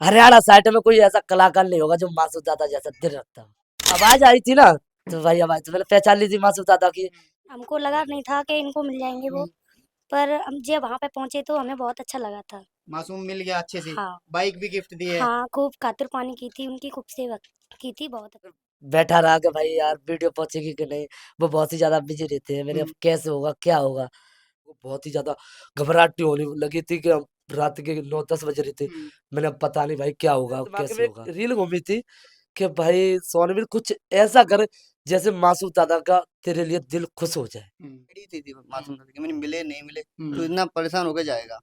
Haryana side में कोई ऐसा कलाकार नहीं होगा जो मासूम दादा जैसा दिल रखता हो। आवाज आई थी ना, तो भाई आवाज तो मैंने पहचान ली थी मासूम दादा की। हमको लगा नहीं था कि इनको मिल जाएंगे वो, पर हम जब वहाँ पे पहुंचे तो हमें बहुत अच्छा लगा था। मासूम मिल गया अच्छे से। हाँ। बाइक भी गिफ्ट दी है। हाँ, खूब खातिर पानी की थी, उनकी खूब सेवा की थी बहुत। बैठा रहा कि भाई यार वीडियो पहुंचेगी कि नहीं। वो बहुत ही ज्यादा बिजी रहते हैं, मैंने अब कैसे होगा क्या होगा। वो बहुत ही ज्यादा घबराहट होने लगी थी कि अब रात के 9-10 बज रहे थे। मैंने अब पता नहीं भाई क्या होगा कैसे होगा। रील घूमी थी कि भाई सोनवीर कुछ ऐसा करे जैसे मासूम दादा का तेरे लिए दिल खुश हो जाए। थी मासूम दादा की, मैंने मिले नहीं मिले तो इतना परेशान होके जाएगा।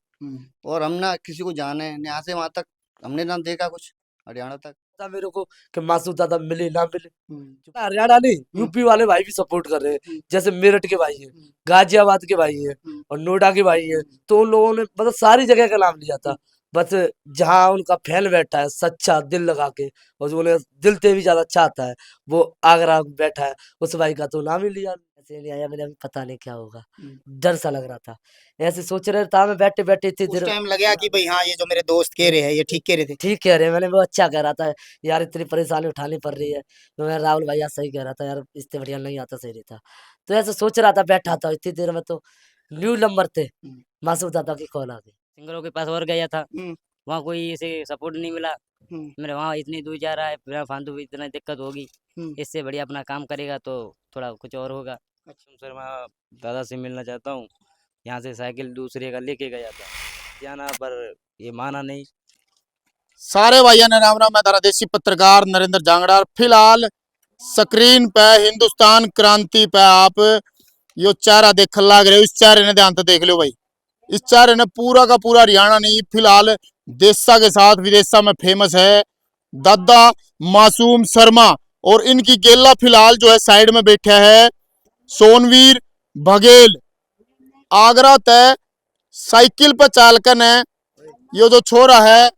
और हम ना किसी को जाने न यहाँ से वहां तक हमने ना देखा कुछ हरियाणा तक। था मेरे को कि मासूम दादा मिले ना मिले। हरियाणा नहीं, यूपी वाले भाई भी सपोर्ट कर रहे हैं। जैसे मेरठ के भाई हैं, गाजियाबाद के भाई हैं और नोएडा के भाई हैं। तो उन लोगों ने मतलब सारी जगह का नाम लिया था। बस जहाँ उनका फैन बैठा है सच्चा दिल लगा के, और जो उन्हें दिल से भी ज्यादा चाहता है, वो आगरा में बैठा है, उस भाई का तो नाम ही लिया। ऐसे नहीं आया, मैंने अभी पता नहीं क्या होगा। डर सा लग रहा था, ऐसे सोच रहे था मैं बैठे बैठे इतनी उस देर। टाइम लगा कि भाई हाँ ये जो मेरे दोस्त कह रहे हैं ये ठीक कह रहे थे। ठीक कह रहे हैं, मैंने वो अच्छा कह रहा था यार, इतनी परेशानी उठानी पड़ रही है। तो मैं राहुल भैया सही कह रहा था यार, इससे बढ़िया नहीं आता सही रहता। तो ऐसे सोच रहा था, बैठा था इतनी देर में तो न्यू नंबर थे मासूम दादा की कॉल आ गई। सिंगरों के पास और गया था, वहाँ कोई ऐसे सपोर्ट नहीं मिला। मेरे वहाँ इतनी दूर जा रहा है, बिना फालतू भी इतना दिक्कत होगी। इससे बढ़िया अपना काम करेगा तो थोड़ा कुछ और होगा। सर मैं दादा से मिलना चाहता हूँ। यहाँ से साइकिल दूसरे का लेके गया था जाना, पर ये माना नहीं। सारे भाइयों ने राम राम, मैं तारा देसी पत्रकार नरेंद्र जांगड़ा। फिलहाल स्क्रीन पे हिंदुस्तान क्रांति पे आप यो चारा देख लग रहे हो। इस चारे ने ध्यान से देख लो भाई, इस चारे ने पूरा का पूरा हरियाणा नहीं फिलहाल देशा के साथ विदेशा में फेमस है दादा मासूम शर्मा। और इनकी गेला फिलहाल जो है साइड में बैठा है सोनवीर बघेल। आगरा तय साइकिल पर चालकन है ये जो छोरा है।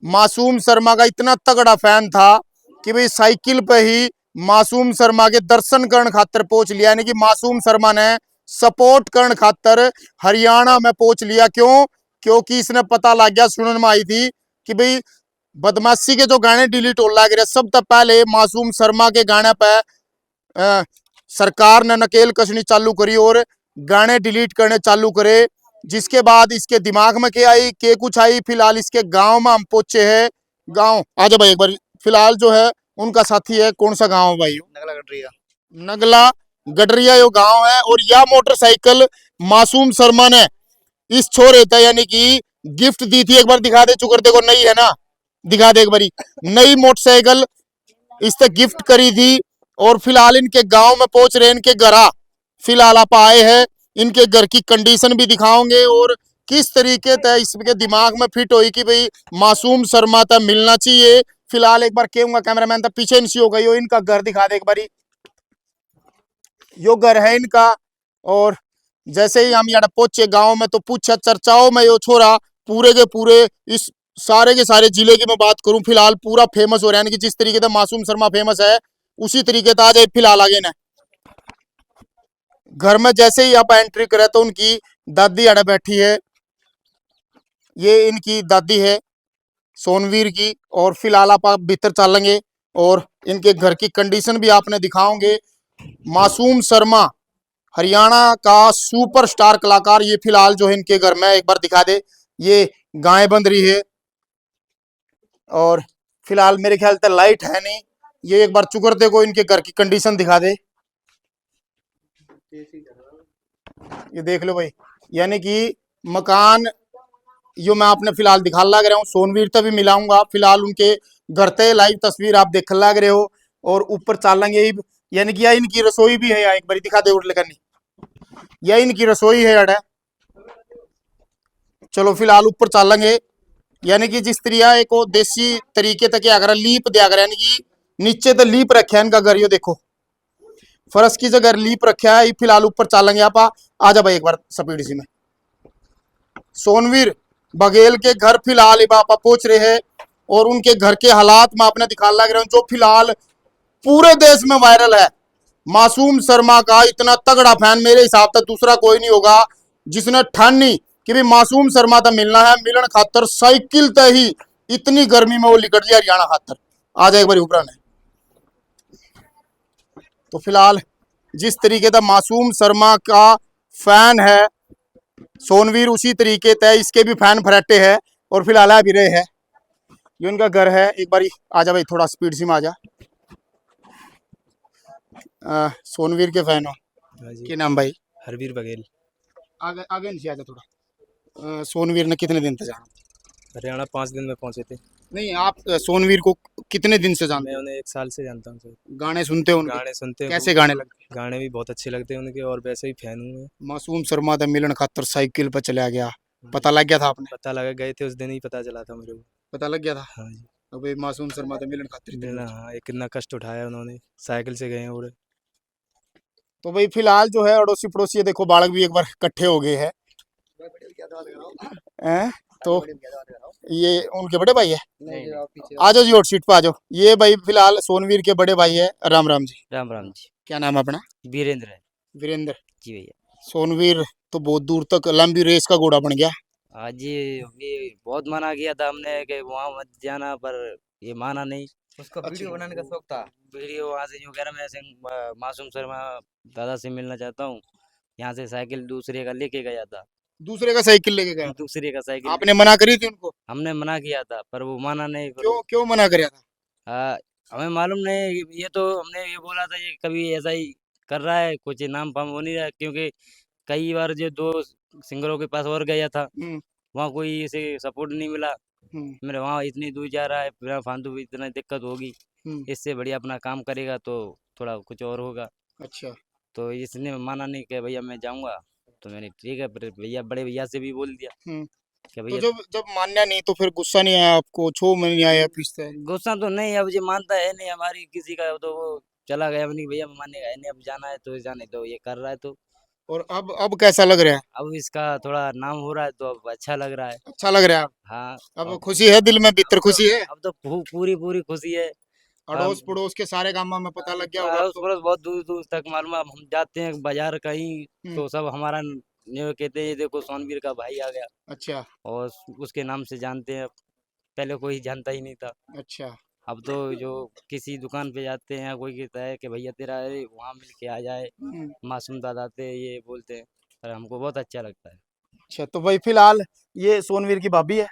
मासूम शर्मा का इतना तगड़ा फैन था कि भाई साइकिल पे ही मासूम शर्मा के दर्शन करने खातर पहुंच लिया। यानी कि मासूम शर्मा ने सपोर्ट करने खातर हरियाणा में पहुंच लिया। क्यों? क्योंकि इसने पता लग गया, सुनने में आई थी कि भाई बदमाशी के जो गाने डिलीट हो लग रहे, सब तक पहले मासूम शर्मा के गाने पे सरकार ने नकेल कसनी चालू करी और गाने डिलीट करने चालू करे। जिसके बाद इसके दिमाग में क्या आई, के कुछ आई। फिलहाल इसके गांव में हम पहुंचे हैं। गांव आजा भाई एक बार। फिलहाल जो है उनका साथी है, कौन सा गांव है भाई? नगला गडरिया। नगला गडरिया यो गांव है। और यह मोटरसाइकिल मासूम शर्मा ने इस छोरे था यानी कि गिफ्ट दी थी। एक बार दिखा दे चुकर, देखो नई है ना, दिखा दे एक बारी। नई मोटरसाइकिल इससे गिफ्ट करी थी। और फिलहाल इनके गांव में पहुंच रहे, इनके घर फिलहाल आप आए हैं। इनके घर की कंडीशन भी दिखाओगे और किस तरीके से इसके दिमाग में फिट हुई कि भाई मासूम शर्मा तक मिलना चाहिए। फिलहाल एक बार कहूंगा कैमरामैन तक पीछे इनसी हो गई हो, इनका घर दिखा दे एक बारी। यो घर है इनका। और जैसे ही हम यहाँ पहुंचे गांव में तो पूछा चर्चाओं में यो छोरा पूरे के पूरे इस सारे के सारे जिले की मैं बात करूं फिलहाल पूरा फेमस हो रहा है। यानी कि जिस तरीके से मासूम शर्मा फेमस है उसी तरीके से आज फिलहाल आगे ना घर में जैसे ही आप एंट्री करे तो उनकी दादी आड़े बैठी है। ये इनकी दादी है सोनवीर की। और फिलहाल आप भीतर चलेंगे और इनके घर की कंडीशन भी आपने दिखाओगे। मासूम शर्मा हरियाणा का सुपरस्टार कलाकार, ये फिलहाल जो है इनके घर में एक बार दिखा दे। ये गाय बंध रही है और फिलहाल मेरे ख्याल से लाइट है नहीं। ये एक बार चुकर देखो, इनके घर की कंडीशन दिखा दे। ये देख लो भाई, यानी कि मकान यो मैं आपने फिलहाल दिखा लग रहा हूँ। सोनवीर तक भी मिलाऊंगा। फिलहाल उनके घर ते लाइव तस्वीर आप देख लग रहे हो। और ऊपर चलेंगे, यानी कि यह इनकी रसोई भी है। एक बार दिखा दे उठ लेकर, यह इनकी रसोई है अड़ा। चलो फिलहाल ऊपर चलेंगे। यानी कि जिस तरीका एक देसी तरीके तक अगर लीप दिया कर, यानी कि नीचे तो लीप रखे है इनका घर। यो देखो फर्श की जगह लीप रखा है। फिलहाल ऊपर चलेंगे आप। आजा भाई एक बार स्पीड सी में। सोनवीर बघेल के घर फिलहाल आप पहुंच रहे हैं और उनके घर के हालात में आपने दिखा लग रहे हैं जो फिलहाल पूरे देश में वायरल है। मासूम शर्मा का इतना तगड़ा फैन मेरे हिसाब से दूसरा कोई नहीं होगा जिसने ठानी कि भी मासूम शर्मा तक मिलना है। मिलन खातर साइकिल तय ही इतनी गर्मी में वो निकल लिया हरियाणा खातर। आ जाए एक बार ऊपर ने। तो फिलहाल जिस तरीके का मासूम शर्मा का फैन है सोनवीर, उसी तरीके से इसके भी फैन फराटे हैं और फिलहाल आ भी रहे हैं। ये उनका घर है। एक बार आ जा भाई, थोड़ा स्पीड से में आ जा। सोनवीर के फैन हो? हाँ जी। क्या नाम भाई? हरवीर बघेल। आगे आगे नीचे आ जा थोड़ा। सोनवीर ने कितने दिन से जाना? हरियाणा 5 दिन में पहुंचे थे। नहीं, आप सोनवीर को कितने दिन से जानते मैं हो? उन्हें 1 साल से जानता हूँ सर। गाने सुनते हो उनके? गाने सुनते हैं कैसे खूब। गाने लगते? गाने भी बहुत अच्छे लगते हैं उनके और वैसे ही फैन हूँ मैं। मासूम शर्मा दा मिलन खातर साइकिल पर चला गया, पता लग गया था आपने? पता लगा, गए थे उस दिन ही पता चला था मेरे को। पता लग गया था। हाँ जी। अबे मासूम शर्मा दा मिलन खातिर इतनी मिलना, हाँ, एक कितना कष्ट उठाया उन्होंने, साइकिल से गए हैं और तो भाई फिलहाल जो है अड़ोसी पड़ोसी ये देखो बालक भी एक बार इकट्ठे हो गए हैं। हैं? तो ये उनके बड़े भाई है। आ जाओ जी, हॉट सीट पे आ जाओ। ये भाई फिलहाल सोनवीर के बड़े भाई है। राम राम जी। राम राम जी। क्या नाम है अपना? वीरेंद्र है वीरेंद्र। जी भैया। सोनवीर तो बहुत दूर तक लंबी रेस का घोड़ा बन गया। आज ये बहुत मना किया था हमने कि वहाँ मत जाना, पर ये माना नहीं। उसका वीडियो बनाने का शौक था। वीडियो वहाँ से यूँ कह रहा मैं ऐसे मासूम शर्मा दादा से मिलना चाहता हूँ। यहाँ से साइकिल दूसरे का लेके गया था। दूसरे का साइकिल लेके गया था। दूसरे का साइकिल आपने मना करी थी उनको? हमने मना किया था पर वो माना नहीं। पर क्यों क्यों मना कराया था? हमें मालूम नहीं, ये तो हमने ये बोला था ये कभी ऐसा ही कर रहा है, कुछ नाम फाम हो नहीं रहा, क्योंकि कई बार जो 2 सिंगरों के पास और गया था, हम्म, वहाँ कोई इसे सपोर्ट नहीं मिला। मेरे वहाँ इतनी दूर जा रहा है, बिना फालतू भी इतना दिक्कत होगी, हम्म। इससे बढ़िया अपना काम करेगा तो थोड़ा कुछ और होगा। अच्छा। तो इसने माना नहीं कि भैया मैं जाऊँगा। तो मैंने ठीक है, फिर भैया बड़े भैया से भी बोल दिया हम्म। कि तो भैया जब जब मान्या नहीं तो फिर गुस्सा नहीं आया आपको? छो में नहीं आया फिर से? गुस्सा तो नहीं, अब ये मानता है नहीं हमारी किसी का, तो वो चला गया। नहीं भैया मानेगा है नहीं, अब जाना है तो जाने दो, ये कर रहा है तो और अब कैसा लग रहा है? अब इसका थोड़ा नाम हो रहा है तो अब अच्छा लग रहा है। अच्छा लग रहा है? हाँ। अब खुशी है दिल में, भीतर खुशी है? अब तो पूरी पूरी खुशी है। अड़ोस पड़ोस के सारे गांव में पता लग गया होगा अब अड़ोस तो। पड़ोस बहुत दूर दूर तक मालूम है। अब हम जाते हैं बाजार कहीं तो सब हमारा ये कहते हैं ये देखो सोनवीर का भाई आ गया, अच्छा और उसके नाम से जानते हैं। पहले कोई जानता ही नहीं था। अच्छा। अब तो जो किसी दुकान पे जाते हैं कोई कहता है कि भैया तेरा है वहाँ मिल के आ जाए, मासूम दादा थे ये बोलते हैं, पर हमको बहुत अच्छा लगता है। अच्छा तो भाई फिलहाल ये सोनवीर की भाभी है।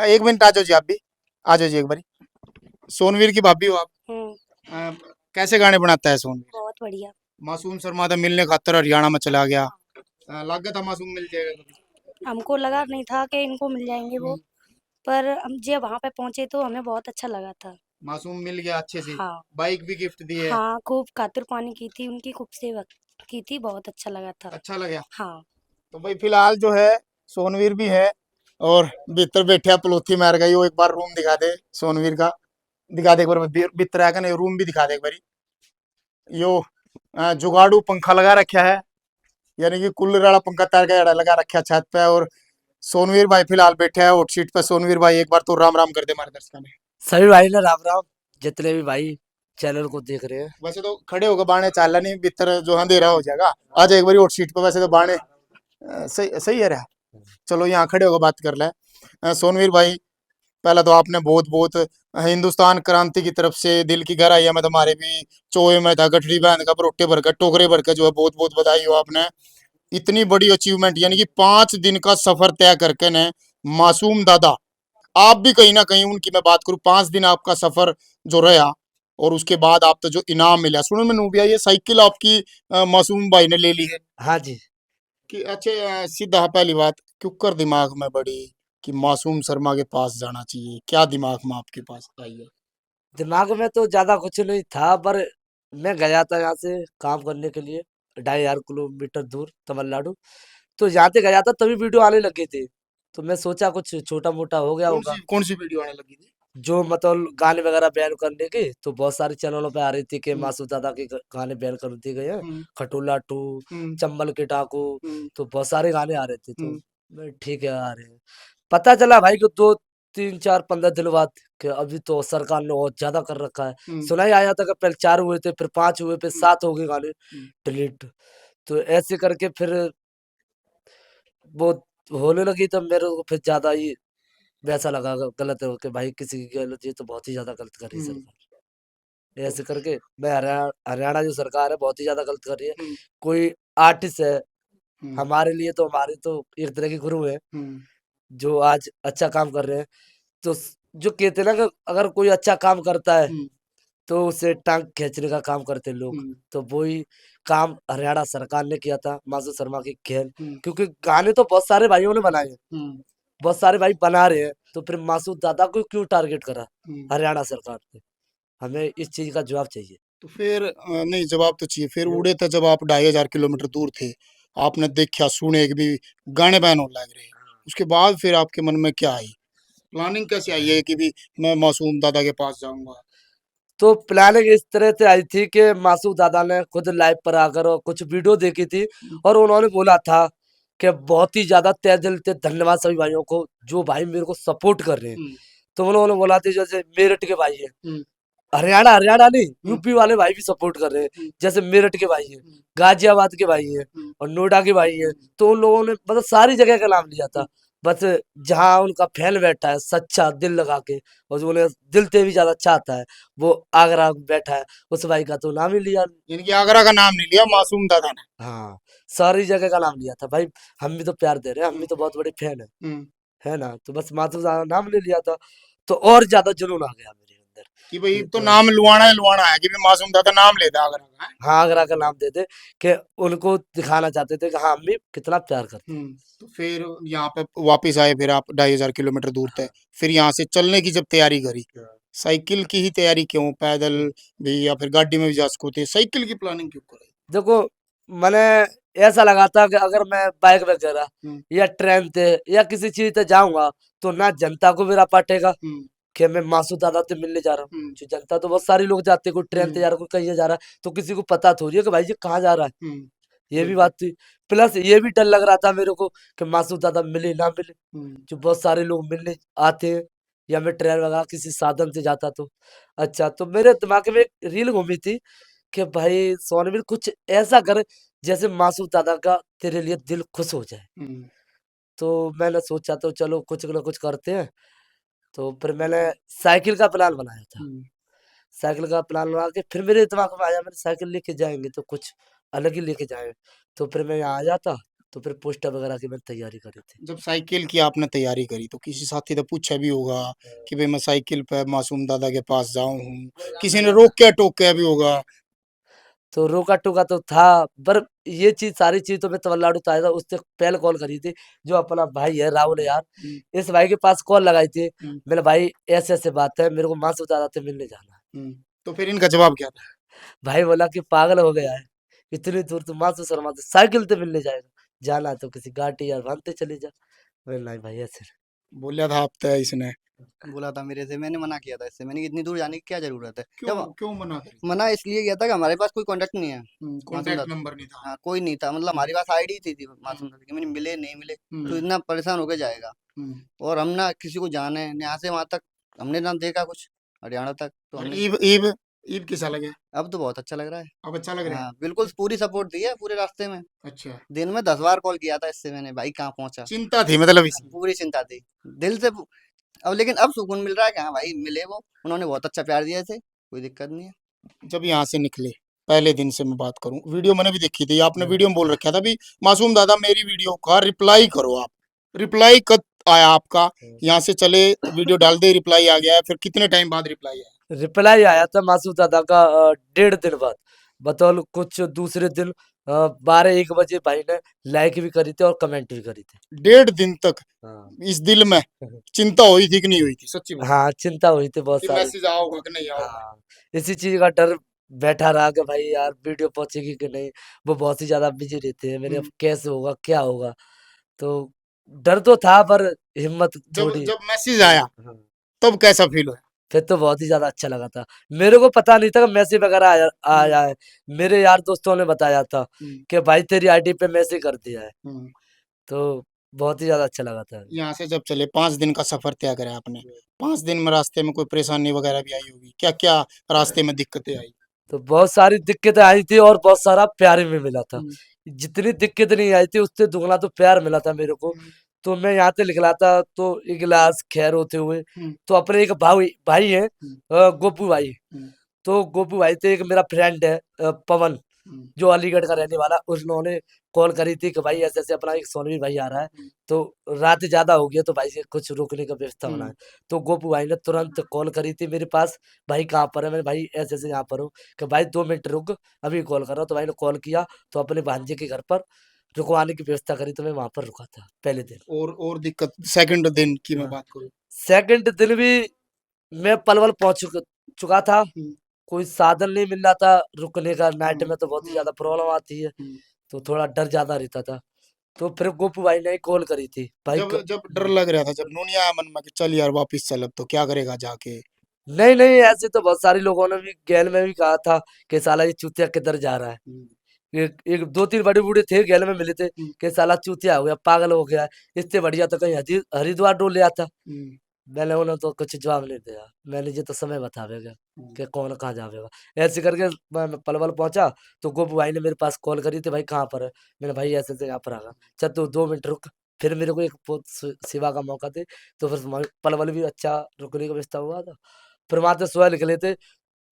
एक मिनट आ जाओ जी, आप भी आ जाओ जी एक बारी। सोनवीर की भाभी हो आप? अ, कैसे गाने बनाता है सोनवीर? बहुत बढ़िया। मासूम शर्मा था मिलने खातर हरियाणा में चला गया, लगा था मासूम मिल जाएगा कभी? हमको लगा नहीं था कि इनको मिल जाएंगे वो, पर हम जब वहाँ पे पहुँचे तो हमें बहुत अच्छा लगा था। मासूम मिल गया अच्छे से। हाँ। बाइक भी गिफ्ट दी है। हाँ, खूब खातिर पानी की थी उनकी, खूब सेवा की थी, बहुत अच्छा लगा था। अच्छा लगा। हाँ। तो भाई फिलहाल जो है सोनवीर भी है और भीतर बैठा पलोथी मार गई। वो एक बार रूम दिखा दे सोनवीर का, दिखा दे एक बार भीतर आकर ना रूम भी दिखा दे एक बारी। यो जुगाड़ू पंखा लगा रखा है, यानी कि कूलर वाला पंखा तार का लगा रखा है छत पे। और सोनवीर भाई फिलहाल बैठे है हॉट सीट पे। सोनवीर भाई एक बार तो राम राम कर दे हमारे दर्शकों में। सभी भाई ने राम राम, जितने भी भाई चैनल को देख रहे हैं। वैसे तो खड़े होकर बाणे चाल नहीं, भीतर जो अंधेरा हो जाएगा। आज एक बार हॉट सीट पे वैसे तो बाणे सही सही है रहा। चलो यहाँ खड़े होकर बात कर ले। सोनवीर भाई पहला तो आपने बहुत बहुत हिंदुस्तान क्रांति की तरफ से दिल की गहराइयों में तुम्हारे भी चोए में था गठड़ी बांध का रोटे भरकर टोकरे भरकर जो है बहुत बहुत बधाई हो आपने। इतनी बड़ी अचीवमेंट, यानी कि 5 दिन का सफर तय करके ने मासूम दादा, आप भी कहीं ना कहीं उनकी मैं बात करूं 5 दिन आपका सफर जो रहा और उसके बाद आप तो जो इनाम मिला। सुनो मैं नूबिया, ये साइकिल आपकी मासूम भाई ने ले ली है हाँ जी। कि अच्छे? सीधा पहली बात क्यों कर दिमाग में बड़ी कि मासूम शर्मा के पास जाना चाहिए, क्या दिमाग में आपके पास आई है? दिमाग में तो ज्यादा कुछ नहीं था, पर मैं गया था यहाँ से काम करने के लिए 2500 किलोमीटर दूर तमिलनाडु। तो यहाँ से गया था तभी वीडियो आने लगे थे, तो मैं सोचा कुछ छोटा मोटा हो गया होगा। कौन सी वीडियो आने लगी थी? जो मतलब गाने वगैरह बैन करने के, तो बहुत सारे चैनलों पे आ रही थी कि मासूम दादा के गाने बैन कर दिए गए हैं, खटोला 2, चंबल के डाकू, तो बहुत सारे गाने आ रहे थे। तो मैं ठीक है आ रहे हैं, पता चला भाई को 2 3 4 15 दिन बाद कि अभी तो सरकार ने बहुत ज्यादा कर रखा है। सुना ही आया था कि पहले 4 हुए थे, फिर 5 हुए, फिर 7 हो गए गाने डिलीट। तो ऐसे करके फिर वो होने लगी, तो मेरे को फिर ज्यादा ही वैसा लगा गलत है कि भाई किसी की गलत, ये तो बहुत ही ज्यादा गलत कर रही है हम्म, सरकार। ऐसे करके मैं हरियाणा जो सरकार है बहुत ही ज्यादा गलत कर रही है। हम्म, कोई आर्टिस्ट है हम्म, हमारे लिए, तो हमारे तो एक तरह के गुरु है हम्म, जो आज अच्छा काम कर रहे हैं। तो जो कहते हैं ना कि अगर कोई अच्छा काम करता है हम्म, तो उसे टांग खींचने का काम करते हैं लोग। हम्म, तो वही काम हरियाणा सरकार ने किया था, मासूम शर्मा की खेल। हम्म, क्योंकि गाने तो बहुत सारे भाइयों ने बनाए हैं, हम्म, बहुत सारे भाई बना रहे हैं, तो फिर मासूद दादा को क्यों टारगेट करा हम्म। हरियाणा सरकार ने? हमें इस चीज का जवाब चाहिए। तो फिर नहीं, जवाब तो चाहिए। फिर उड़े थे जब आप 2,500 किलोमीटर दूर थे, आपने देखा सुने कि भी गाने बैन होने लग रहे, उसके बाद फिर आपके मन में क्या आई, प्लानिंग कैसे आई है कि भी मैं मासूम दादा के पास जाऊंगा? तो प्लानिंग इस तरह से आई थी कि मासूद दादा ने खुद लाइव पर आकर और कुछ वीडियो देखी थी, और उन्होंने बोला था कि बहुत ही ज्यादा तहे दिल से धन्यवाद सभी भाइयों को जो भाई मेरे को सपोर्ट कर रहे हैं। हम्म, तो उन्होंने बोला था जैसे मेरठ के भाई है, हम्म, हरियाणा हरियाणा नहीं हम्म, यूपी वाले भाई भी सपोर्ट कर रहे हैं, हम्म, जैसे मेरठ के भाई हैं, हम्म, गाजियाबाद के भाई हैं हम्म, और नोएडा के भाई हैं। तो उन लोगों ने मतलब सारी जगह का नाम लिया था। बस जहाँ उनका फैन बैठा है सच्चा दिल लगा के, और जो उन्हें दिल से भी ज्यादा चाहता है, वो आगरा बैठा है, उस भाई का तो नाम ही लिया। यानी कि आगरा का नाम नहीं लिया, मासूम दादा ने। हाँ, सारी जगह का नाम लिया था भाई। हम भी तो प्यार दे रहे हैं, हम हम्म, भी तो बहुत बड़े फैन हम्म, है ना? तो बस माधव नाम ले लिया था, तो और ज्यादा जुनून आ गया मेरे अंदर कि भाई कि तो तो नाम लुआना है कि भी मासूम दादा नाम लेता आगरा का है? हाँ, आगरा का नाम देते कि उनको दिखाना चाहते थे कि हाँ, हम भी कितना प्यार करते हैं। तो फिर यहाँ पे वापस आए, फिर आप 2,500 किलोमीटर दूर थे, फिर यहाँ से चलने की जब तैयारी करी, साइकिल की ही तैयारी क्यों, पैदल भी या फिर गाड़ी में भी जा सकते थे, साइकिल की प्लानिंग क्यों करी? देखो, मैंने ऐसा लगा था कि अगर मैं बाइक वगैरह हम्म, या ट्रेन से या किसी चीज से जाऊंगा तो ना जनता को मेरा पटेगा हम्म, कि मैं मासूद दादा से मिलने जा रहा हूँ। हम्म, जो जनता तो बहुत सारे लोग जाते हैं, कोई ट्रेन से जा रहा है, कोई कहीं जा रहा है, तो किसी को पता थोड़ी है कि भाई ये कहाँ जा रहा है। हम्म, ये भी बिल्कुल। बात थी। प्लस ये भी डर लग रहा था मेरे को कि मासूद दादा मिले ना मिले। हम्म, जो बहुत सारे लोग मिलने आते हैं, या मैं ट्रेन वगैरह किसी साधन से जाता तो अच्छा। तो मेरे दिमाग में एक रील घूमी थी कि भाई सोनवीर कुछ ऐसा कर जैसे मासूद दादा का तेरे लिए दिल खुश हो जाए। हम्म, तो मैंने सोचा तो चलो कुछ ना कुछ करते हैं। तो फिर मैंने साइकिल का प्लान बनाया था। हम्म। साइकिल का प्लान बना के फिर मेरे दिमाग में आया, मैंने साइकिल लेके जाएंगे तो कुछ अलग ही लेके जाएंगे। तो फिर मैं यहाँ आ जाता, तो फिर पोस्टर वगैरह की मैंने तैयारी करी थी। जब साइकिल की आपने तैयारी करी तो किसी साथी ने पूछा भी होगा कि भाई मैं साइकिल पे मासूम दादा के पास जाऊं हूँ, किसी ने रोक के टोक भी होगा? तो रोका टोका तो था, पर ये चीज सारी चीज तो मैं तमिलनाडु से आया था, उससे पहले कॉल करी थी जो अपना भाई है राहुल यार, हम्म, इस भाई के पास कॉल लगाई थी। हम्म, मैंने भाई ऐसे ऐसे बात है, मेरे को मासूद दादा से मिलने जाना है। हम्म। तो फिर इनका जवाब क्या था? भाई बोला कि पागल हो गया है, इतनी दूर तू मासूद शर्मा से साइकिल से मिलने जाएगा, जाना है तो किसी गाड़ी या वाहन से चले जा। मैंने नहीं भाई ऐसे नहीं। बोलिया था आप तय इसने? बोला था मेरे से, मैंने मना किया था इससे, मैंने कहा इतनी दूर जाने की क्या जरूरत है। क्यों जब क्यों मना करी? मना इसलिए किया था कि हमारे पास कोई कांटेक्ट नहीं है मासूम कांटेक्ट दादा। नंबर नहीं था। हाँ, कोई नहीं था, मतलब हमारे पास आईडी थी मासूम दादा की, मैंने मिले नहीं मिले तो इतना परेशान होके जाएगा। हम्म। और हम ना किसी को जाने यहाँ से वहां तक हमने ना देखा कुछ हरियाणा तक, तो और हमने ईब ईब ईब कैसा लगे? अब तो बहुत अच्छा लग रहा है। अब अच्छा लग रहा है? हाँ बिल्कुल, पूरी सपोर्ट दी है पूरे रास्ते में। अच्छा, दिन में 10 बार कॉल किया था इससे मैंने, भाई कहाँ पहुंचा। चिंता थी मतलब इसकी? पूरी चिंता थी दिल से। अब लेकिन अब सुकून मिल रहा है कि हाँ भाई मिले वो, उन्होंने बहुत अच्छा प्यार दिया थे, कोई दिक्कत नहीं है। जब यहाँ से निकले पहले दिन से मैं बात करूं, वीडियो मैंने भी देखी थी, आपने वीडियो में बोल रखा था भी मासूम दादा मेरी वीडियो का रिप्लाई करो। आप रिप्लाई कब आया आपका? यहाँ से चले वीडियो डाल दे, रिप्लाई आ गया है, फिर कितने टाइम बाद रिप्लाई आया? रिप्लाई आया था मासूद दादा का 1.5 दिन बाद, बतौल कुछ दूसरे दिन 12-1 बजे भाई ने लाइक भी करी थी और कमेंट भी करी थी। 1.5 दिन तक हाँ। इस दिल में चिंता हुई थी कि नहीं हुई थी, सच्ची बात? हाँ, चिंता हुई थी बहुत कि सारी। मैसेज आओगा कि नहीं आओगा? हाँ, इसी चीज का डर बैठा रहा कि भाई यार वीडियो पहुंचेगी कि नहीं। वो बहुत ही ज्यादा बिजी रहते हैं मेरे, अब हम्म। कैसे होगा क्या होगा। तो डर तो था पर हिम्मत जब थोड़ी। जब मैसेज आया हाँ, तब कैसा फील हुआ? फिर तो बहुत ही ज्यादा अच्छा लगा था। मेरे को पता नहीं था कि मैसेज वगैरह आया आया है। मेरे यार दोस्तों ने बताया था हम्म, कि भाई तेरी आईडी पे मैसेज कर दिया है। हम्म। तो बहुत ही ज्यादा अच्छा लगा था। यहाँ से जब चले 5 दिन का सफर तय करा आपने, 5 दिन में रास्ते में कोई परेशानी वगैरह भी आई होगी, क्या क्या रास्ते में दिक्कतें आई? तो बहुत सारी दिक्कतें आई थी और बहुत सारा प्यार भी मिला था। हम्म, जितनी दिक्कत नहीं आई थी उससे दुगना तो प्यार मिला था मेरे को। तो मैं यहाँ से निकला था, तो एक गिलास खैर होते हुए हम्म। तो अपने एक भाई भाई है गोपू भाई। हम्म। तो गोपू भाई थे, एक मेरा फ्रेंड है पवन, जो अलीगढ़ का रहने वाला, उन्होंने कॉल करी थी कि भाई ऐसे ऐसे अपना एक सोनवी भाई आ रहा है, तो रात ज्यादा हो गया तो भाई से कुछ रुकने का व्यवस्था बनाए। तो गोपू भाई ने तुरंत कॉल करी थी मेरे पास, भाई कहाँ पर है? मैंने भाई ऐसे ऐसे यहाँ पर हूँ, कि भाई 2 मिनट रुक, अभी कॉल कर रहा हूँ। तो भाई ने कॉल किया, तो अपने भांजे के घर पर रुकवाने की व्यवस्था करी, तो मैं वहां पर रुका था पहले दिन। और दिक्कत सेकंड दिन की मैं हाँ। बात करूँ। सेकंड दिन भी मैं पलवल पहुंच चुका था, कोई साधन नहीं मिल रहा था रुकने का, नाइट में तो बहुत ही ज्यादा प्रॉब्लम आती है, तो थोड़ा डर ज्यादा रहता था। तो फिर गोपू भाई ने कॉल करी थी भाई जब जब डर लग रहा था, जब नूनी आया मन में कि चल यार वापिस चल, अब तो क्या करेगा जाके। नहीं नहीं, ऐसे तो बहुत सारे लोगों ने भी गैल में भी कहा था कि साला ये चूतिया किधर जा रहा है। एक एक 2-3 बड़े बूढ़े थे गैल में मिले थे कि साला चूतिया हो गया, पागल हो गया है, इससे बढ़िया तो कहीं हरिद्वार डोल ले आता। मैंने उन्हें तो कुछ जवाब नहीं दिया, मैंने ये तो समय बतावेगा कि कौन कहाँ जावेगा। ऐसे करके मैं पलवल पहुंचा, तो गोपू भाई ने मेरे पास कॉल करी थी, भाई कहाँ पर है? मैंने भाई ऐसे ऐसे यहाँ पर आ गया। चल तू 2 मिनट रुक, फिर मेरे को एक बहुत सेवा का मौका दे। तो फिर पलवल भी अच्छा रुकने का व्यवस्था हुआ था, फिर वहां से सुबह निकले थे।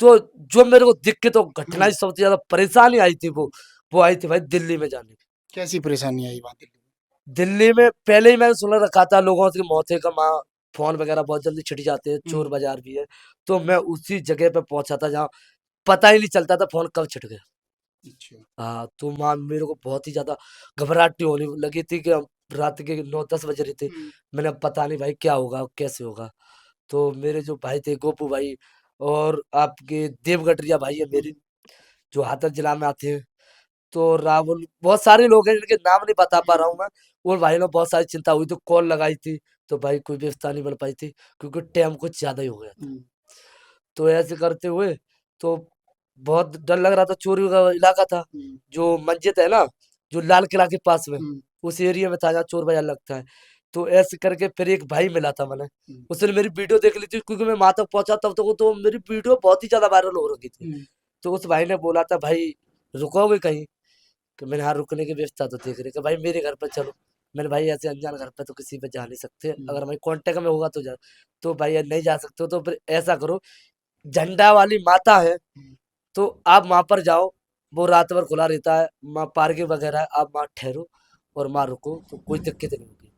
तो जो मेरे को दिक्कत और घटना सबसे ज्यादा परेशानी आई थी, वो आई थी भाई दिल्ली में जाने की। कैसी परेशानी आई बात। दिल्ली में पहले ही मैंने सुन रखा था लोगों की मौतें का फोन वगैरह बहुत जल्दी छिड़ जाते हैं, चोर बाजार भी है। तो मैं उसी जगह पे पहुंचा था जहाँ पता ही नहीं चलता था फोन कब छिड़ गया। अच्छा। हाँ, तो वहाँ मेरे को बहुत ही ज्यादा घबराहट होने लगी थी कि अब रात के 9-10 बज रहे थे। मैंने अब पता नहीं भाई क्या होगा, कैसे होगा। तो मेरे जो भाई थे गोपू भाई और आपके देवगटरिया भाई है मेरे, जो हाथर जिला में आते हैं, तो राहुल, बहुत सारे लोग हैं जिनके नाम नहीं बता पा रहा हूँ मैं। और भाई ने बहुत सारी चिंता हुई, तो कॉल लगाई थी, तो भाई कोई व्यवस्था नहीं बन पाई थी, क्योंकि टाइम कुछ ज्यादा ही हो गया था। तो ऐसे करते हुए तो बहुत डर लग रहा था, चोरी का इलाका था, जो मस्जिद है ना, जो लाल किला के पास में, उस एरिया में था जहाँ चोर बाजार लगता है। तो ऐसे करके फिर एक भाई मिला था मैंने, उसने मेरी वीडियो देख ली थी, क्योंकि मैं वहां तक पहुंचा तब तक तो मेरी वीडियो बहुत ही ज्यादा वायरल हो रही थी। तो उस भाई ने बोला था भाई रुकोगे कहीं? कि मैंने हाँ रुकने की व्यवस्था तो देख रहे कि भाई मेरे घर पर चलो। मैंने भाई ऐसे अनजान घर पे तो किसी पे जा नहीं सकते, अगर हमारी कांटेक्ट में होगा तो जा। तो भाई नहीं जा सकते हो तो फिर ऐसा करो, झंडा वाली माता है, तो आप वहां पर जाओ, वो रात भर खुला रहता है, वहाँ पार्किंग वगैरह है, आप वहाँ ठहरो और वहाँ रुको, तो कोई दिक्कत नहीं होगी।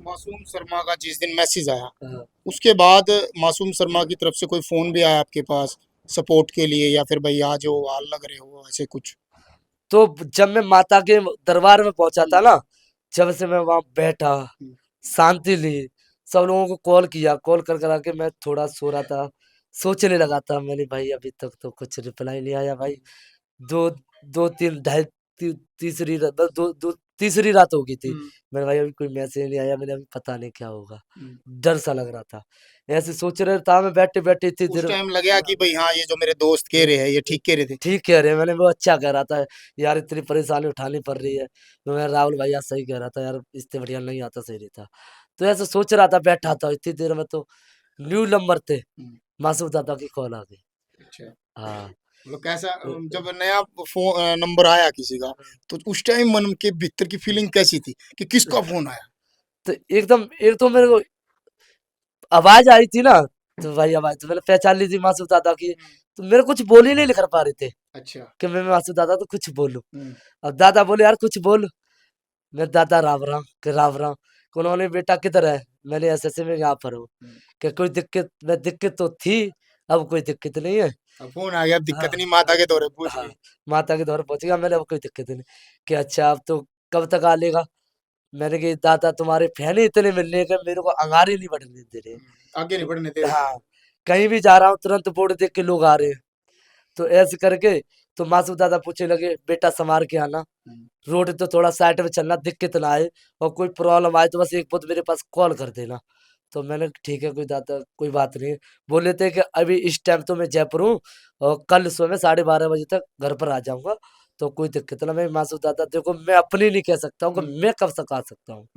मासूम शर्मा का जिस दिन मैसेज आया, हाँ। उसके बाद मासूम शर्मा की तरफ से कोई फोन भी आया आपके पास सपोर्ट के लिए, या फिर भाई आज हो हाल लग रहे हो ऐसे कुछ? तो जब मैं माता के दरबार में पहुंचा था ना, जब से मैं वहां बैठा, शांति ली, सब लोगों को कॉल किया, कॉल कर करा के मैं थोड़ा सो रहा था, सोचने लगा था। मैंने भाई अभी तक तो कुछ रिप्लाई नहीं आया भाई, दो दो तीन ढाई तीसरी रात, बस दो दो तीसरी रात हो गई थी। मैंने भाई अभी कोई मैसेज नहीं आया, मैंने अभी पता नहीं क्या होगा, डर सा लग रहा था। ऐसे सोच रहा था मैं बैठे बैठे, इतनी उस देर टाइम लगा कि भाई हाँ ये जो मेरे दोस्त कह रहे हैं ये ठीक कह रहे थे। ठीक कह रहे हैं। मैंने वो अच्छा कह रहा था यार, इतनी परेशानी उठानी पड़ रही है। तो मैं राहुल भैया सही कह रहा था यार, इससे बढ़िया नहीं आता सही रहता। तो ऐसे सोच रहा था, बैठा था, इतनी देर में तो न्यू नंबर थे, मासूम दादा की कॉल आ गई। अच्छा। हाँ। मतलब कैसा जब नया फोन नंबर आया किसी का, तो उस टाइम मन के भीतर की फीलिंग कैसी थी कि किसका फोन आया? तो एकदम, एक तो मेरे को आवाज आई थी ना, तो भाई आवाज तो मैंने पहचान ली थी मासूम दादा की। तो मेरे कुछ बोल ही नहीं कर पा रहे थे अच्छा। कि मैं मासूम दादा तो कुछ बोलूं। अब दादा बोले यार कुछ बोल। मैं दादा राम राम के राम राम। उन्होंने बेटा किधर है? मैंने ऐसे ऐसे में यहाँ पर हूँ। कि कोई दिक्कत, मैं दिक्कत तो थी, अब कोई दिक्कत नहीं है। अब फोन आ गया, अब हाँ, दिक्कत नहीं, माता के दौरे पूछ हाँ, ली। माता के दौर पहुंच गया मैंने, अब कोई दिक्कत नहीं। कि अच्छा अब तो कब तक आ लेगा? मैंने कहा दादा तुम्हारे फैन ही इतने मिलने का मेरे को अंगार ही नहीं बढ़ने दे रहे। आगे नहीं बढ़ने दे रहे। हाँ, कहीं भी जा रहा हूँ तुरंत बोर्ड देख के लोग आ रहे हैं। तो ऐसे करके तो मासूम दादा पूछने लगे बेटा संभाल के आना, रोड तो थोड़ा साइड में चलना, दिक्कत ना आए, और कोई प्रॉब्लम आए तो बस एक बार मेरे पास कॉल कर देना। तो मैंने कहा, ठीक है कोई दादा कोई बात नहीं है। बोले थे कि अभी इस टाइम तो मैं जयपुर हूँ, और कल सुबह में 12:30 बजे तक घर पर आ जाऊंगा, तो कोई दिक्कत ना। मैं मासूम दादा देखो, मैं अपनी नहीं कह सकता हूँ कि मैं कब तक आ सकता हूँ,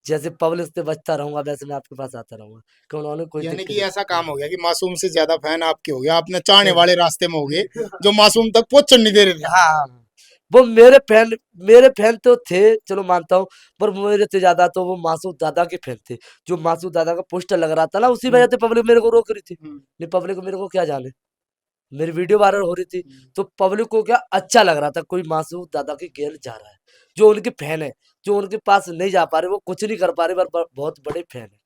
जैसे पब्लिक से बचता रहूंगा वैसे मैं आपके पास आता रहूंगा, कि उन्होंने कोई यानी दिक्कत कि ऐसा नहीं। काम हो गया कि मासूम से ज्यादा फैन आपके हो गया, आपने चाहने वाले रास्ते में हो गए जो मासूम तक पहुंचने नहीं दे रहे थे। हाँ, वो मेरे फैन तो थे, चलो मानता हूँ, पर मेरे से ज्यादा तो वो मासूद दादा के फैन थे। जो मासूद दादा का पोस्टर लग रहा था ना, उसी वजह से पब्लिक मेरे को रोक रही थी। नहीं, पब्लिक मेरे को क्या जाने, मेरी वीडियो वायरल हो रही थी, तो पब्लिक को क्या अच्छा लग रहा था, कोई मासूद दादा के घेर जा रहा है। जो उनके फैन है, जो उनके पास नहीं जा पा रहे, वो कुछ नहीं कर पा रहे, पर बहुत बड़े फैन है।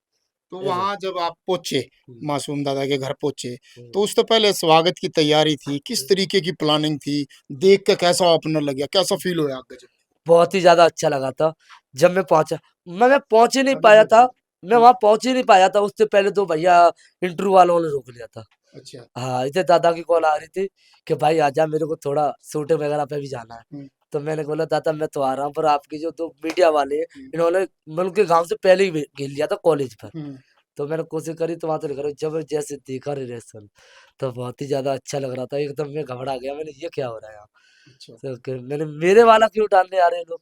तो ऐसे। वहां जब आप पहुंचे, हम्म, मासूम दादा के घर पहुंचे, हम्म। तो उससे पहले स्वागत की तैयारी थी, किस तरीके की प्लानिंग थी, देख के कैसा अपना लग गया, कैसा फील हुआ आपका जब? बहुत ही ज़्यादा अच्छा लगा था जब मैं पहुँचा। मैं पहुँच ही नहीं पाया था, मैं वहाँ पहुँच ही नहीं पाया था, उससे पहले तो भैया इंटरव्यू वालों ने रोक लिया था। अच्छा। हाँ, इधर दादा की कॉल आ रही थी कि भाई आजा, मेरे को थोड़ा शूटिंग वगैरह पे भी जाना है। हम्म, तो मैंने बोला दादा मैं तो आ रहा हूँ, पर आपकी जो 2 मीडिया वाले हैं, हम्म, इन्होंने मैं उनके गाँव से पहले ही घेर लिया था कॉलेज पर। हम्म, तो मैंने कोशिश करी, तो वहाँ से निकला, जब जैसे देखा रिलेशन, तो बहुत ही ज़्यादा अच्छा लग रहा था। एकदम मैं घबरा गया, मैंने ये क्या हो रहा है यहाँ? अच्छा। तो मैंने मेरे वाला क्यों डालने आ रहे हैं लोग?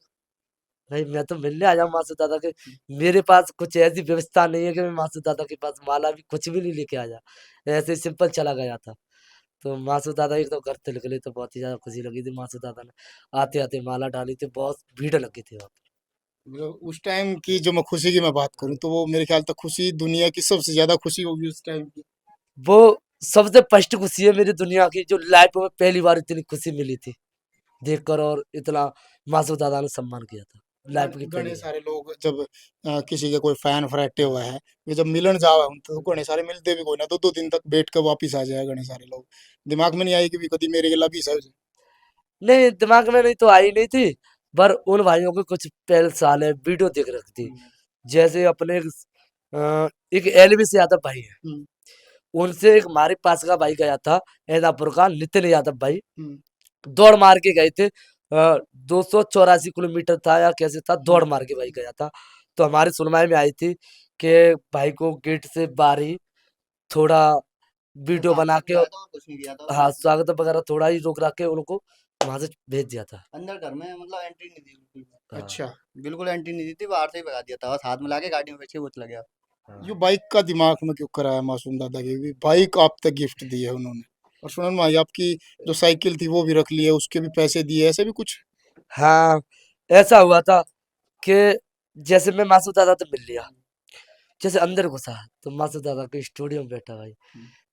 भाई मैं तो मिलने आया हूँ मासूद दादा के। मेरे पास कुछ ऐसी व्यवस्था नहीं है कि मैं मासूद दादा के पास माला भी कुछ भी नहीं लेके आया। ऐसे ही सिंपल चला गया था। तो मासूद दादा एक तो घर से निकले, तो बहुत ही ज़्यादा खुशी लगी थी। मासूद दादा ने आते-आते माला डाली थी, बहुत भीड़ लगी थी वहाँ पे। मतलब उस टाइम की जो मैं खुशी की मैं बात करूं, तो वो मेरे ख्याल तक खुशी दुनिया की सबसे ज्यादा खुशी होगी उस टाइम की। वो सबसे फर्स्ट खुशी है मेरी दुनिया की, जो लाइफ में पहली बार इतनी खुशी मिली थी देखकर, और इतना मासूद दादा ने सम्मान किया था। लाइफ की पहली घने बार। सारे लोग जब किसी के कोई फैन फरेटे हुआ है, वे जब मिलन जावा उन तो घने सारे मिलते भी कोई ना, 2-2 दिन तक बैठ कर वापिस आ जाए घने सारे लोग। दिमाग में नहीं आई कि भी कभी मेरे गला भी सह नहीं, दिमाग में नहीं तो आई नहीं थी, पर उन भाइयों के कुछ पहले साल है वीडियो देख रखी थी। जैसे अपने एक एलवीस यादव भाई है, हम्म, उनसे एक हमारे पास का भाई गया था, ऐदापुर का नितिन यादव भाई, हम्म, दौड़ मार के गए थे। 284 किलोमीटर था या कैसे था, दौड़ मार के भाई गया था। तो हमारी सुनवाई में आई थी कि भाई को गेट से बाहर ही थोड़ा वीडियो बना के, कुछ नहीं दिया था हाँ, उसने। स्वागत वगैरह थोड़ा ही रोक रख के उनको वहां से भेज दिया था। अंदर घर में मतलब एंट्री नहीं दी बिल्कुल भी। हाँ, अच्छा। बिल्कुल एंट्री नहीं दी थी, बाहर से ही भगा दिया था, बस हाथ मिला के गाड़ी में बैठ के वो चला गया। ये हाँ। बाइक का दिमाग में क्यों कराया मासूम दादा के भी, बाइक आप तक गिफ्ट दी है उन्होंने, और सुनन भाई आपकी जो साइकिल थी वो भी रख ली है, उसके भी पैसे दिए, ऐसे भी कुछ? हाँ, ऐसा हुआ था कि जैसे मैं मासूद दादा से मिल लिया, जैसे अंदर घुसा, तो मासूद दादा के स्टूडियो में बैठा भाई,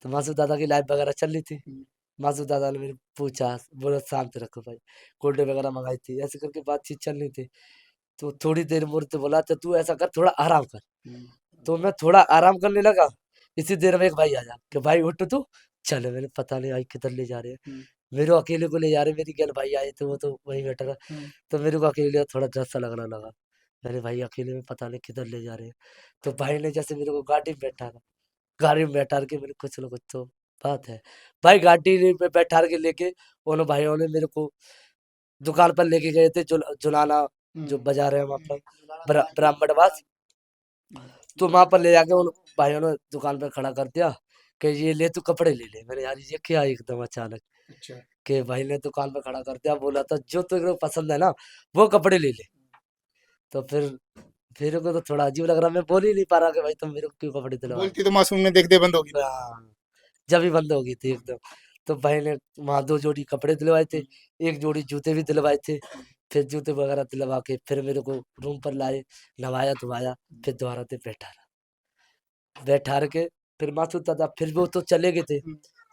तो मासूद दादा की लाइव वगैरह चल रही थी। मासूद दादा ने मेरे पूछा, बोला शांत रखो भाई, कोल्ड ड्रिंक वगैरह मंगाई थी, ऐसे करके बातचीत चल रही थी। तो थोड़ी देर मुझे से बोला, तो तू ऐसा कर, थोड़ा आराम कर। तो मैं थोड़ा आराम करने लगा, इसी देर में एक भाई आया कि भाई उठ तू चल। मैंने पता नहीं भाई किधर ले जा रहे हैं, मेरे को अकेले को ले जा रहे हैं। मेरी गैल भाई आए थे, वो तो वहीं बैठा था, तो मेरे को अकेले थोड़ा डर सा लगने लगा। मेरे भाई अकेले में पता नहीं किधर ले जा रहे हैं। तो भाई ने जैसे मेरे को गाड़ी में बैठा, गाड़ी में बैठा के, मेरे कुछ ना कुछ तो बात है। भाई गाड़ी में बैठा के लेके उन भाइयों ने मेरे को दुकान पर लेके गए थे, जुलाना जो बाजार है वहाँ पर, ब्राह्मणवास। तो वहाँ पर ले जाके उन भाइयों ने दुकान पर खड़ा कर दिया कि ये ले तू कपड़े ले ले। मैंने यार ये क्या एकदम अचानक, अच्छा। कि भाई ने दुकान पर खड़ा कर दिया, बोला था जो तेरे को पसंद है ना वो कपड़े ले ले। तो फिर मेरे को तो थोड़ा अजीब लग रहा, मैं बोल ही नहीं पा रहा कि भाई तुम मेरे को क्यों कपड़े दिलवा रहे बोलती तो मासूम ने देखते बंद होगी। हो। हाँ, जब ही बंद हो गई थी एकदम। तो भाई ने वहाँ 2 जोड़ी कपड़े दिलवाए थे, 1 जोड़ी जूते भी दिलवाए थे। फिर जूते वगैरह दिलवा के फिर मेरे को रूम पर लाए, नवाया-धुलाया, फिर दोबारा से बैठा के फिर मासूद दादा फिर वो तो चले गए थे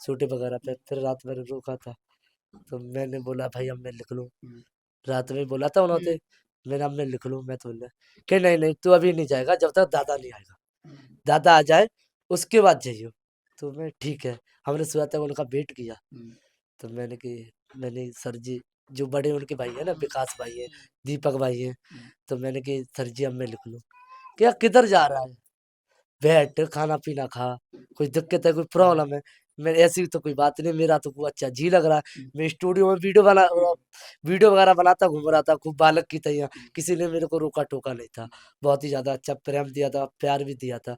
शूटिंग वगैरह पे। फिर रात भर रुका था, तो मैंने बोला भाई अब मैं लिख लूँ। रात में बोला था उन्होंने, मैंने अब मैं लिख लूँ। मैं तो बोला कि नहीं, नहीं तू अभी नहीं जाएगा जब तक दादा नहीं आएगा। दादा आ जाए उसके बाद जाइयो। तो मैं ठीक है, हमने सुबह तक उनका वेट किया। तो मैंने सर जी, जो बड़े उनके भाई है ना, विकास भाई है, दीपक भाई है, तो मैंने कि सर जी अब मैं लिख लूँ। क्या किधर जा रहा है? बैठ खाना पीना खा, कोई दिक्कत है, कोई प्रॉब्लम है? मैं ऐसी तो कोई बात नहीं, मेरा तो खूब अच्छा जी लग रहा है। मैं स्टूडियो में वीडियो वगैरह बनाता घूम रहा था खूब बालक की तरह, किसी ने मेरे को रोका टोका नहीं था। बहुत ही ज़्यादा अच्छा प्रेम दिया था, प्यार भी दिया था।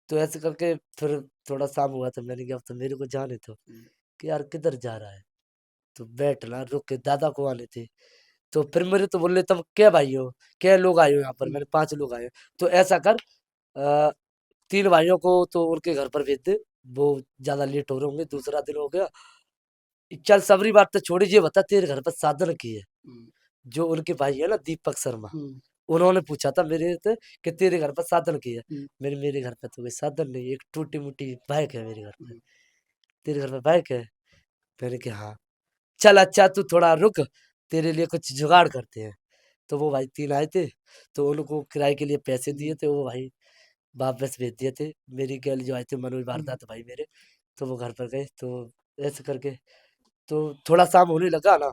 तो ऐसे करके फिर थोड़ा शाम हुआ, तो मैंने कहा अब तो मेरे को जाने दो, कि यार किधर जा रहा है? तो बैठना रुक के दादा को आने थे। तो फिर मेरे तो बोले तुम क्या भाई हो, क्या लोग आए हो यहाँ पर? मैंने 5 लोग आए हैं। तो ऐसा कर, अ, 3 भाइयों को तो उनके घर पर भेज दे, वो ज्यादा लेट हो रहे होंगे, दूसरा दिन हो गया। चल सबरी बात तो छोड़ी, ये बता तेरे घर पर साधन की है? जो उनके भाई है ना दीपक शर्मा, उन्होंने पूछा था मेरे से कि तेरे घर पर साधन की है। मेरे घर पे तो कोई साधन नहीं, एक टूटी मुट्टी बाइक है मेरे घर पे। तेरे घर पे बाइक है? मैंने कहा हाँ। चल अच्छा तू थोड़ा रुक, तेरे लिए कुछ जुगाड़ करते हैं। तो वो भाई 3 आए थे, तो उनको किराए के लिए पैसे दिए थे, वो भाई वापस भेज दिए थे। मेरी गर्ल जो आए थे मनोज वारदात भाई मेरे, तो वो घर पर गए, तो ऐसे करके तो थोड़ा शाम होने लगा ना,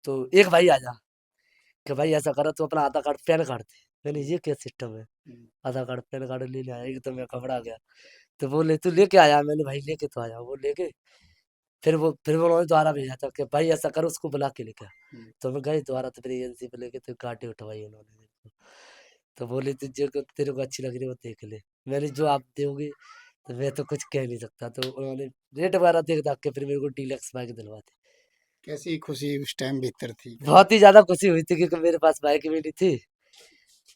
तो एक भाई आया कि भाई ऐसा करो तो अपना आधार कार्ड पैन कार्ड दे। मैंने ये क्या सिस्टम है, आधार कार्ड पैन कार्ड लेने आया, एकदम मैं घबरा गया। तो बोले तू लेके आया? मैंने भाई लेके तो आया। वो लेके फिर वो उन्होंने दोबारा भेजा था कि भाई ऐसा करो उसको बुला के लेके आ। तो मैं गए दोबारा, तो फिर एजेंसी पे लेके तो गाड़ी उठवाई उन्होंने मेरे को। तो बोले तुझे को तेरे को अच्छी लग रही है वो देख ले। मैंने जो आप दोगे तो मैं तो कुछ कह नहीं सकता। तो उन्होंने रेट वगैरह देख दाख के फिर मेरे को डीलक्स बाइक दिलवा दी। कैसी खुशी उस टाइम भीतर थी? बहुत ही ज्यादा खुशी हुई थी क्योंकि मेरे पास बाइक भी नहीं थी।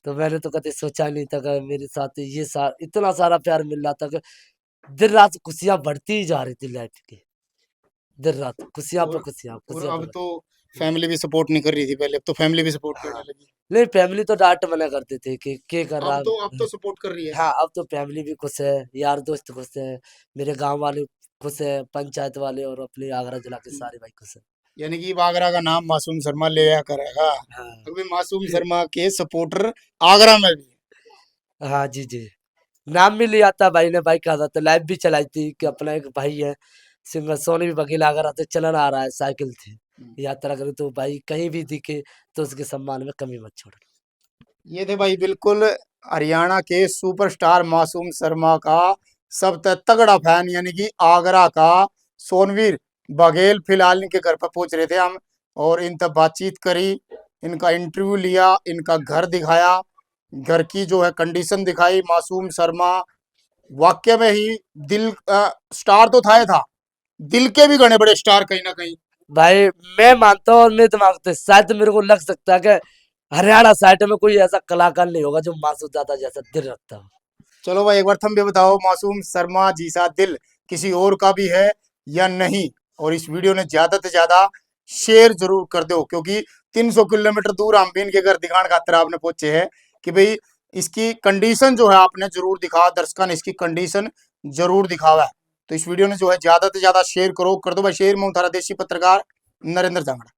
तो मैंने तो कभी सोचा नहीं था कि मेरे साथ ये इतना सारा प्यार मिल रहा था कि दिन रात खुशियां बढ़ती ही जा रही थी लाइफ की। दिन रात खुशियां पे और खुशियां, और खुशियां अब पे। तो फैमिली भी सपोर्ट नहीं कर रही थी पहले, अब तो फैमिली भी सपोर्ट करने हाँ, लगी। नहीं फैमिली तो डांट मना करते थे कि क्या कर रहा। अब तो सपोर्ट कर रही है। हाँ, अब तो फैमिली भी खुश है, यार दोस्त खुश है, मेरे गांव वाले खुश है, पंचायत वाले और अपने आगरा जिला के सारे भाई खुश है। यानी कि आगरा का नाम मासूम शर्मा ले आया करेगा। हाँ अभी मासूम शर्मा के सपोर्टर आगरा में भी हैं। हाँ जी जी, नाम भी लिया था भाई ने। भाई कहा था तो लाइव भी चलाई थी कि अपना एक भाई है सिंगर सोनी भी वकील आगरा से चलन आ रहा है साइकिल थी यात्रा करे, तो भाई कहीं भी दिखे तो उसके सम्मान में कमी मत छोड़ना। ये थे भाई बिल्कुल हरियाणा के सुपरस्टार मासूम शर्मा का सबसे तगड़ा फैन, यानी कि आगरा का सोनवीर बघेल। फिलहाल इनके घर पर पहुंच रहे थे हम और इनसे बातचीत करी, इनका इंटरव्यू लिया, इनका घर दिखाया, घर की जो है कंडीशन दिखाई। मासूम शर्मा वाक्य में ही दिल स्टार तो था ही था, दिल के भी गणे बड़े स्टार कहीं ना कहीं। भाई मैं मानता हूँ और मैं तो मानता हूँ, शायद मेरे को लग सकता है कि हरियाणा साइड में कोई ऐसा कलाकार नहीं होगा जो मासूम दादा जैसा दिल रखता हो। चलो भाई एक बार तुम भी बताओ, मासूम शर्मा जी सा दिल किसी और का भी है या नहीं? और इस वीडियो ने ज्यादा से ज्यादा शेयर जरूर कर दो, क्योंकि 300 किलोमीटर दूर हम भी इनके घर दिखाने खातिर आपने पहुंचे हैं कि भाई इसकी कंडीशन जो है आपने जरूर दिखा, दर्शकों ने इसकी कंडीशन जरूर दिखावा है। तो इस वीडियो ने जो है ज्यादा से ज्यादा शेयर करो, कर दो भाई शेयर। मैं हूं थारा देसी पत्रकार नरेंद्र जांगड़ा।